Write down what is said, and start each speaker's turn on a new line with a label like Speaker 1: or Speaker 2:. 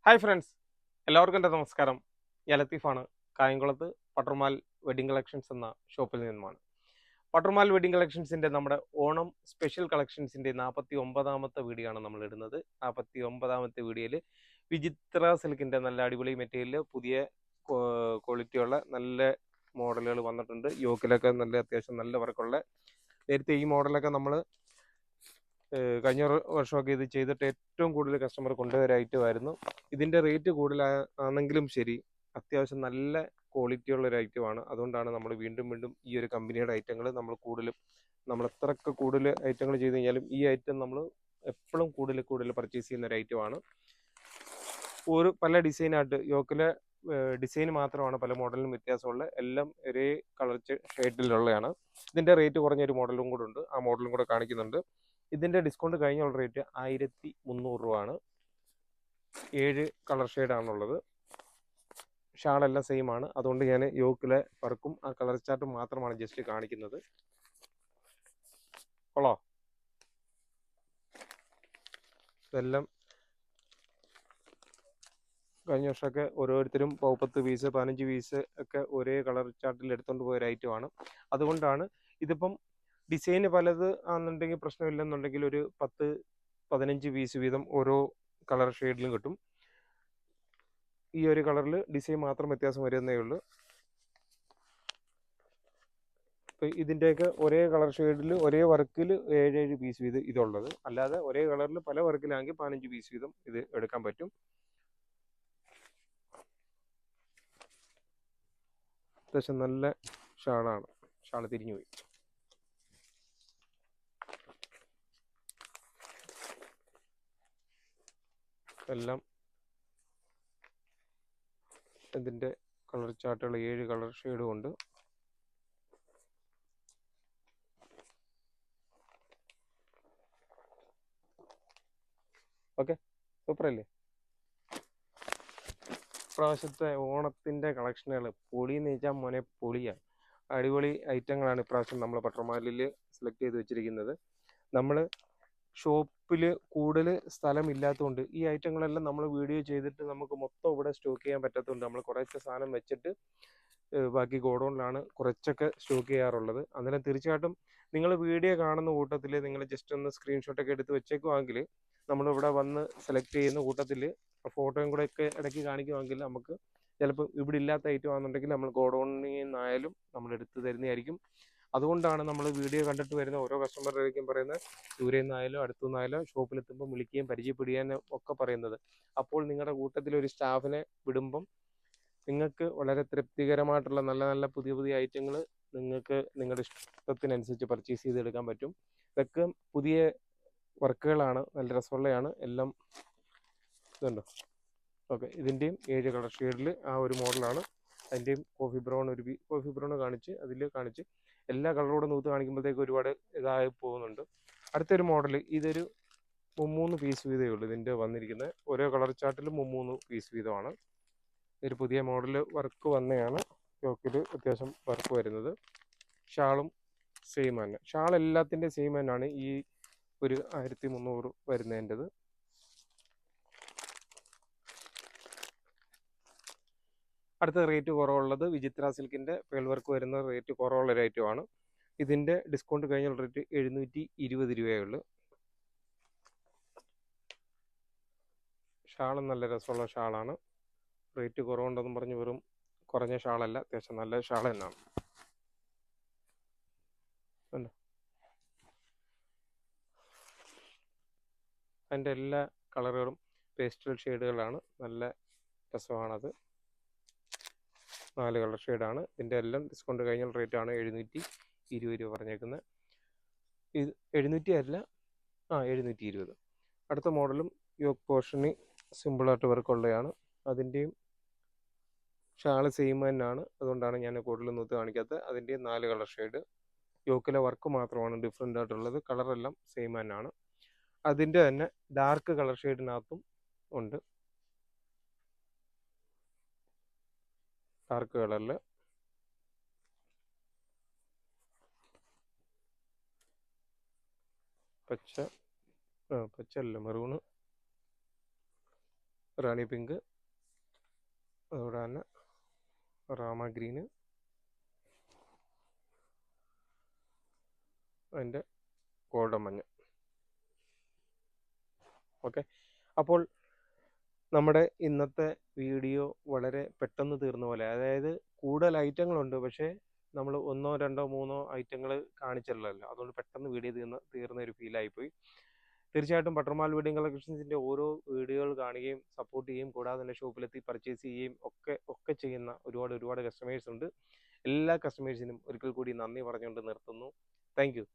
Speaker 1: Hi friends, എല്ലാവർക്കും എൻ്റെ നമസ്കാരം. ഞാൻ ലത്തീഫാണ്. കായംകുളത്ത് പട്ടർമാൽ വെഡിങ് കളക്ഷൻസ് എന്ന ഷോപ്പിൽ നിന്നുമാണ്. പട്ടർമാൽ വെഡിങ് കളക്ഷൻസിൻ്റെ നമ്മുടെ ഓണം സ്പെഷ്യൽ കളക്ഷൻസിൻ്റെ 49ാമത്തെ വീഡിയോ ആണ് നമ്മൾ ഇടുന്നത്. 49ാമത്തെ വീഡിയോയിൽ വിചിത്ര സിൽക്കിൻ്റെ നല്ല അടിപൊളി മെറ്റീരിയൽ, പുതിയ ക്വാളിറ്റിയുള്ള നല്ല മോഡലുകൾ വന്നിട്ടുണ്ട്. യോക്കിലൊക്കെ നല്ല അത്യാവശ്യം നല്ല വർക്കുള്ള, നേരത്തെ ഈ മോഡലൊക്കെ നമ്മൾ കഴിഞ്ഞ വർഷമൊക്കെ ഇത് ചെയ്തിട്ട് ഏറ്റവും കൂടുതൽ കസ്റ്റമർ കൊണ്ടുവരാൻ ഐറ്റമായിരുന്നു. ഇതിൻ്റെ റേറ്റ് കൂടുതലാണെങ്കിലും ശരി, അത്യാവശ്യം നല്ല ക്വാളിറ്റി ഉള്ള ഒരു ഐറ്റമാണ്. അതുകൊണ്ടാണ് നമ്മൾ വീണ്ടും വീണ്ടും ഈ ഒരു കമ്പനിയുടെ ഐറ്റങ്ങൾ നമ്മൾ എത്രയൊക്കെ കൂടുതൽ ഐറ്റങ്ങൾ ചെയ്ത് കഴിഞ്ഞാലും ഈ ഐറ്റം നമ്മൾ എപ്പോഴും കൂടുതൽ പർച്ചേസ് ചെയ്യുന്ന ഒരു ഐറ്റമാണ്. പല ഡിസൈനായിട്ട് യോക്കിലെ ഡിസൈൻ മാത്രമാണ് പല മോഡലിനും വ്യത്യാസമുള്ള, എല്ലാം ഒരേ കളർ ഷെയ്ഡിലുള്ളതാണ്. ഇതിൻ്റെ റേറ്റ് കുറഞ്ഞൊരു മോഡലും കൂടെ ഉണ്ട്, ആ മോഡലും കൂടെ കാണിക്കുന്നുണ്ട്. ഇതിൻ്റെ ഡിസ്കൗണ്ട് കഴിഞ്ഞുള്ള റേറ്റ് 1300 രൂപ ആണ്. 7 കളർ ഷെയ്ഡാണുള്ളത്. ഷാളെല്ലാം സെയിം ആണ്. അതുകൊണ്ട് ഞാൻ യോക്കിലെ വർക്കും ആ കളർ ചാർട്ടും മാത്രമാണ് ജസ്റ്റ് കാണിക്കുന്നത്. കൊള്ളോ, ഇതെല്ലാം കഴിഞ്ഞ വർഷമൊക്കെ ഓരോരുത്തരും 10 പീസ് 15 പീസ് ഒക്കെ ഒരേ കളർ ചാർട്ടിൽ എടുത്തുകൊണ്ട് പോയ ഒരു ഐറ്റമാണ്. അതുകൊണ്ടാണ് ഇതിപ്പം ഡിസൈന് പലത് ആണെന്നുണ്ടെങ്കിൽ പ്രശ്നമില്ലെന്നുണ്ടെങ്കിൽ ഒരു 10-15 പീസ് വീതം ഓരോ കളർ ഷെയ്ഡിലും കിട്ടും. ഈ ഒരു കളറിൽ ഡിസൈൻ മാത്രം വ്യത്യാസം വരുന്നേ ഉള്ളൂ. ഇപ്പം ഇതിൻ്റെയൊക്കെ ഒരേ കളർ ഷെയ്ഡിൽ ഒരേ വർക്കിൽ 7 പീസ് വീതം ഇതുള്ളത്. അല്ലാതെ ഒരേ കളറിൽ പല വർക്കിലാണെങ്കിൽ 15 പീസ് വീതം ഇത് എടുക്കാൻ പറ്റും. അത്യാവശ്യം നല്ല ഷാളാണ്. ഷാള് തിരിഞ്ഞു പോയി. എല്ലാം ഇതിൻ്റെ കളർ ചാർട്ടുകൾ 7 കളർ ഷെയ്ഡും ഉണ്ട്. ഓക്കെ, സൂപ്പറല്ലേ? ഇപ്രാവശ്യത്തെ ഓണത്തിൻ്റെ കളക്ഷനുകൾ പൊളിയെന്ന് വെച്ചാൽ മോനെ പൊളിയാണ്. അടിപൊളി ഐറ്റങ്ങളാണ് ഇപ്രാവശ്യം നമ്മൾ പട്ടർമാലിൽ സെലക്ട് ചെയ്ത് വെച്ചിരിക്കുന്നത്. നമ്മൾ ഷോപ്പിൽ കൂടുതൽ സ്ഥലമില്ലാത്തതുകൊണ്ട് ഈ ഐറ്റങ്ങളെല്ലാം നമ്മൾ വീഡിയോ ചെയ്തിട്ട് നമുക്ക് മൊത്തം ഇവിടെ സ്റ്റോക്ക് ചെയ്യാൻ പറ്റാത്തതുകൊണ്ട് നമ്മൾ കുറച്ച് സാധനം വെച്ചിട്ട് ബാക്കി ഗോഡൗണിലാണ് കുറച്ചൊക്കെ സ്റ്റോക്ക് ചെയ്യാറുള്ളത്. അന്നേരം തീർച്ചയായിട്ടും നിങ്ങൾ വീഡിയോ കാണുന്ന കൂട്ടത്തിൽ നിങ്ങൾ ജസ്റ്റ് ഒന്ന് സ്ക്രീൻഷോട്ടൊക്കെ എടുത്ത് വെച്ചേക്കുവാണെങ്കിൽ നമ്മളിവിടെ വന്ന് സെലക്ട് ചെയ്യുന്ന കൂട്ടത്തിൽ ഫോട്ടോയും കൂടെ ഒക്കെ ഇടയ്ക്ക് കാണിക്കുവാണെങ്കിൽ നമുക്ക് ചിലപ്പോൾ ഇവിടെ ഇല്ലാത്ത ഐറ്റം ആണെന്നുണ്ടെങ്കിൽ നമ്മൾ ഗോഡൗണിൽ നിന്നായാലും നമ്മൾ എടുത്ത് തരുന്നതായിരിക്കും. അതുകൊണ്ടാണ് നമ്മൾ വീഡിയോ കണ്ടിട്ട് വരുന്ന ഓരോ കസ്റ്റമറുടെയും പറയുന്നത് ദൂരെ നിന്നായാലും അടുത്തു നിന്നായാലും ഷോപ്പിലെത്തുമ്പോൾ വിളിക്കുകയും പരിചയപ്പെടുകയും ഒക്കെ പറയുന്നത്. അപ്പോൾ നിങ്ങളുടെ കൂട്ടത്തിൽ ഒരു സ്റ്റാഫിനെ വിടുമ്പം നിങ്ങൾക്ക് വളരെ തൃപ്തികരമായിട്ടുള്ള നല്ല നല്ല പുതിയ ഐറ്റങ്ങൾ നിങ്ങൾക്ക് നിങ്ങളുടെ ഇഷ്ടത്തിനനുസരിച്ച് പർച്ചേസ് ചെയ്തെടുക്കാൻ പറ്റും. ഇതൊക്കെ പുതിയ വർക്കുകളാണ്, നല്ല രസമുള്ളതാണ് എല്ലാം. ഇതുണ്ടോ? ഓക്കെ, ഇതിൻ്റെയും 7 കളർ ഷെയ്ഡിൽ ആ ഒരു മോഡലാണ്. അതിൻ്റെയും കോഫി ബ്രൗൺ കാണിച്ച് കാണിച്ച് എല്ലാ കളറോടെ നൂത്ത് കാണിക്കുമ്പോഴത്തേക്ക് ഒരുപാട് ഇതായി പോകുന്നുണ്ട്. അടുത്തൊരു മോഡൽ, ഇതൊരു 3 പീസ് വീതമേ ഉള്ളൂ ഇതിൻ്റെ വന്നിരിക്കുന്നത്. ഓരോ കളർ ചാർട്ടിലും 3 പീസ് വീതമാണ്. ഒരു പുതിയ മോഡൽ വർക്ക് വന്നതാണ്. യോക്കിൽ അത്യാവശ്യം വർക്ക് വരുന്നത്. ഷാളും സെയിം തന്നെ. ഷാൾ എല്ലാത്തിൻ്റെ സെയിം തന്നെയാണ് ഈ ഒരു 1300 വരുന്നതിൻ്റെത്. അടുത്ത റേറ്റ് കുറവുള്ളത് വിചിത്ര സിൽക്കിൻ്റെ പേൾ വർക്ക് വരുന്ന റേറ്റ് കുറവുള്ള ഒരു ഐറ്റമാണ്. ഇതിൻ്റെ ഡിസ്കൗണ്ട് കഴിഞ്ഞുള്ള റേറ്റ് 720 രൂപയേ ഉള്ളൂ. ഷാളും നല്ല രസമുള്ള ഷാളാണ്. റേറ്റ് കുറവുണ്ടെന്നും പറഞ്ഞ് വെറും കുറഞ്ഞ ഷാളല്ല, അത്യാവശ്യം നല്ല ഷാൾ തന്നെയാണ്. അതിൻ്റെ എല്ലാ കളറുകളും പേസ്റ്റൽ ഷെയ്ഡുകളാണ്. നല്ല രസമാണത്. 4 കളർ ഷെയ്ഡാണ്. ഇതിൻ്റെ എല്ലാം ഡിസ്കൗണ്ട് കഴിഞ്ഞുള്ള റേറ്റാണ് 720 രൂപ പറഞ്ഞേക്കുന്നത്. ഇത് 700 അല്ല, 720. അടുത്ത മോഡലും യോക്ക് പോർഷന് സിമ്പിളായിട്ട് വർക്കുള്ളതാണ്. അതിൻ്റെയും ഷാള് സെയിം തന്നെയാണ്. അതുകൊണ്ടാണ് ഞാൻ കൂടുതൽ നൂത്ത് കാണിക്കാത്തത്. അതിൻ്റെയും 4 കളർ ഷെയ്ഡ്. യോക്കിലെ വർക്ക് മാത്രമാണ് ഡിഫറെൻ്റ് ആയിട്ടുള്ളത്. കളറെല്ലാം സെയിം തന്നെയാണ്. അതിൻ്റെ തന്നെ ഡാർക്ക് കളർ ഷെയ്ഡിനകത്തും ഉണ്ട്. ഡാർക്ക് കളറിൽ പച്ചയല്ല, മെറൂണ് റാണി പിങ്ക്, അതുപോലെ തന്നെ റാമ ഗ്രീന്, അതിൻ്റെ ഗോൾഡൻ മഞ്ഞ. ഓക്കെ, അപ്പോൾ നമ്മുടെ ഇന്നത്തെ വീഡിയോ വളരെ പെട്ടെന്ന് തീർന്ന പോലെ, അതായത് കൂടുതൽ ഐറ്റങ്ങളുണ്ട്, പക്ഷേ നമ്മൾ 1, 2, 3 ഐറ്റങ്ങൾ കാണിച്ചല്ലോ. അതുകൊണ്ട് പെട്ടെന്ന് വീഡിയോ തീർന്ന ഒരു ഫീലായിപ്പോയി. തീർച്ചയായിട്ടും ബട്ടർമാൽ വെഡിങ് കളക്ഷൻസിൻ്റെ ഓരോ വീഡിയോകൾ കാണുകയും സപ്പോർട്ട് ചെയ്യുകയും കൂടാതെ തന്നെ ഷോപ്പിലെത്തി പർച്ചേസ് ചെയ്യുകയും ഒക്കെ ചെയ്യുന്ന ഒരുപാട് കസ്റ്റമേഴ്സ് ഉണ്ട്. എല്ലാ കസ്റ്റമേഴ്സിനും ഒരിക്കൽ കൂടി നന്ദി പറഞ്ഞുകൊണ്ട് നിർത്തുന്നു. Thank you.